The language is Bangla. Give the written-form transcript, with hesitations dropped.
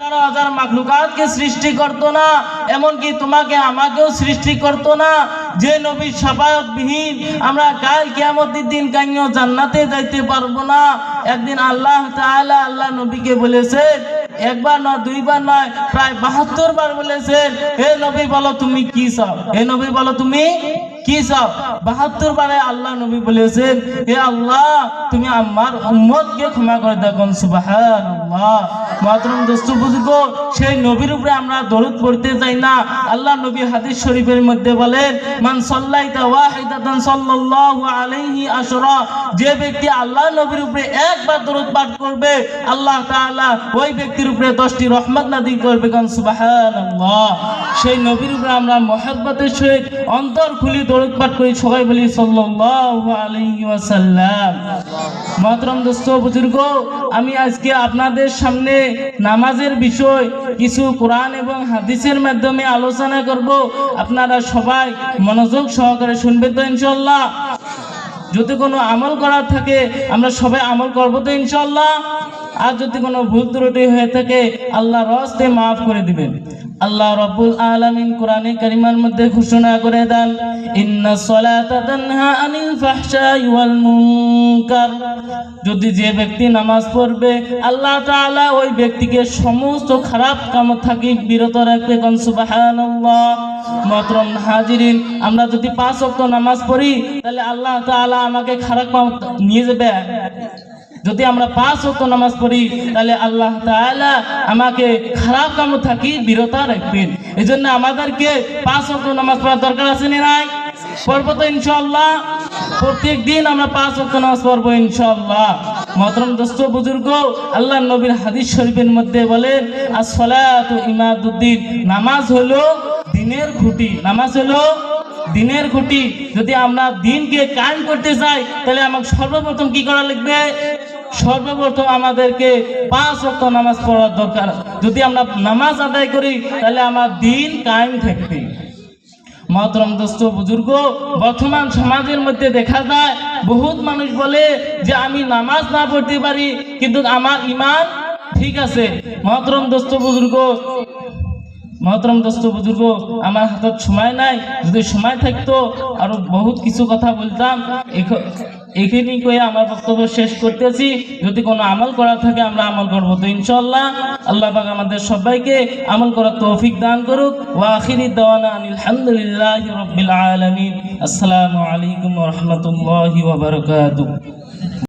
হাজার মাখলুকাতকে সৃষ্টি করতো না, এমনকি তোমাকে আমাকেও সৃষ্টি করতো না। যে নবীর শাফায়াতবিহীন আমরা কাল কিয়ামতের দিন কাইয়ো জান্নাতে যাইতে পারবো না। একদিন আল্লাহ তাআলা আল্লাহ নবীকে বলেছেন, একবার নয় দুইবার নয়, প্রায় 72 বার বলেছেন, হে নবী বলো তুমি কি চাও, হে নবী বলো তুমি কি চাও। 72 বারে আল্লাহ নবী বলেছেন, হে আল্লাহ তুমি আমার উম্মতকে ক্ষমা করে দাও। সুবহানাল্লাহ। মুহতারাম দোস্ত বুজুর্গ, সেই নবীর উপরে আমরা দরুদ পড়তে চাই না। আল্লাহ নবী হাদিস শরীফের মধ্যে বলেন, মান সাল্লাইতা ওয়াহিদাতান সাল্লাল্লাহু আলাইহি আশরা, যে ব্যক্তি আল্লাহ নবীর উপরে একবার দরুদ পাঠ করবে আল্লাহ তাআলা ওই ব্যক্তির উপরে 10টি রহমত নাযিল করবে। সুবহানাল্লাহ। সেই নবীর উপরে আমরা মহব্বতের সহিত অন্তর খুলে দরুদ পাঠ করি, সবাই বলি সাল্লাল্লাহু আলাইহি ওয়াসাল্লাম। মুহতারাম দোস্ত বুজুর্গ, আমি আজকে আপনাদের সামনে নামাজের বিষয় কিছু কোরআন এবং হাদিসের মাধ্যমে আলোচনা করব। আপনারা সবাই মনোযোগ সহকারে শুনবেন তো ইনশাআল্লাহ। যদি কোনো আমল করার থাকে আমরা সবাই আমল করবো তো ইনশাআল্লাহ। আর যদি কোনো ভুল ত্রুটি হয়ে থাকে আল্লাহর রাস্তে মাফ করে দিবেন। আল্লাহ রাব্বুল আলামিন কোরআনে কারিমার মধ্যে ঘোষণা করে দেন, ইন্নাস সালাতা তানহা আনিল ফাহশাই ওয়াল মুনকার। যদি যে ব্যক্তি নামাজ পড়বে আল্লাহ তাআলা ওই ব্যক্তিকে সমস্ত খারাপ কাম থেকে বিরত রাখবে। সুবহানাল্লাহ। মুহতারাম হাজিরিন, আমরা যদি 5 ওয়াক্ত নামাজ পড়ি তাহলে আল্লাহ তাআলা আমাকে খারাপ কাম নিয়ে যাবে। যদি আমরা 5 ওয়াক্ত নামাজ পড়ি তাহলে আল্লাহ তাআলা আমাকে খারাপ কাম থেকে বিরত রাখবেন। এজন্য আমাদেরকে 5 ওয়াক্ত নামাজ পড়ার দরকার আছে না নাই? পড়বো তো ইনশাআল্লাহ। প্রত্যেক দিন আমরা 5 ওয়াক্ত নামাজ পড়বো ইনশাআল্লাহ। মুহতারাম দোস্ত বুজুর্গ, আল্লাহ নবীর হাদিস শরীফের মধ্যে বলেন, আস-সালাতু ইমাদুদ্দিন, নামাজ হলো দ্বীনের খুঁটি। নামাজ হলো দ্বীনের খুঁটি। যদি আমরা দ্বীনকে কায়েম করতে চাই তাহলে আমাকে সর্বপ্রথম কি করা লাগবে? সর্বপ্রথম আমাদেরকে 5 ওয়াক্ত নামাজ পড়ার দরকার। যদি আমরা নামাজ আদায় করি তাহলে আমার দ্বীন কায়েম থাকবে। মুহতারাম দোস্ত বুজুর্গ, বর্তমান সমাজের মধ্যে দেখা যায় বহুত মানুষ বলে যে আমি নামাজ না পড়তে পারি কিন্তু আমার ঈমান ঠিক আছে। মুহতারাম দোস্ত বুজুর্গ, আমার হাতত সময় নাই। যদি সময় থাকতো আরো বহুত কিছু কথা বলতাম। এখানে কয়ে আমার বক্তব্য শেষ করতেছি। যদি কোনো আমল করা থাকে আমরা আমল করবো তো ইনশাআল্লাহ। আল্লাহ পাক আমাদের সবাইকে আমল করার তৌফিক দান করুক। ওয়া আখিরি দাওয়ানা আনিল হামদুলিল্লাহি রাব্বিল আলামিন। আসসালামু আলাইকুম ওয়া রাহমাতুল্লাহি ওয়া বারাকাতুহু।